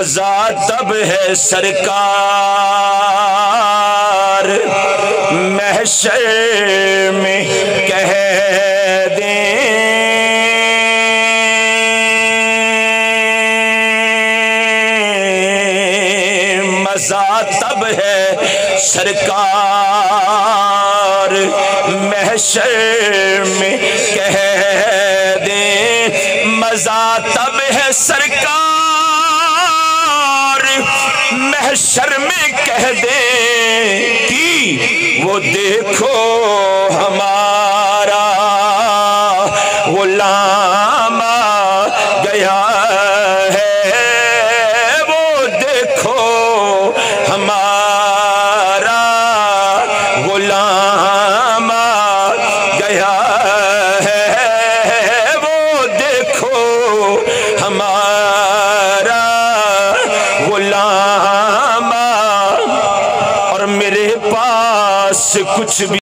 مزہ تب ہے سرکار محشر میں کہہ دیں مزہ تب ہے سرکار محشر میں کہہ دیں مزہ تب ہے سرکار محشر میں کہہ دیں کہ وہ دیکھو ہمارا غلام آ گیا ہے وہ دیکھو ہمارا غلام آ گیا ہے وہ دیکھو ہمارا غلام اور میرے پاس کچھ بھی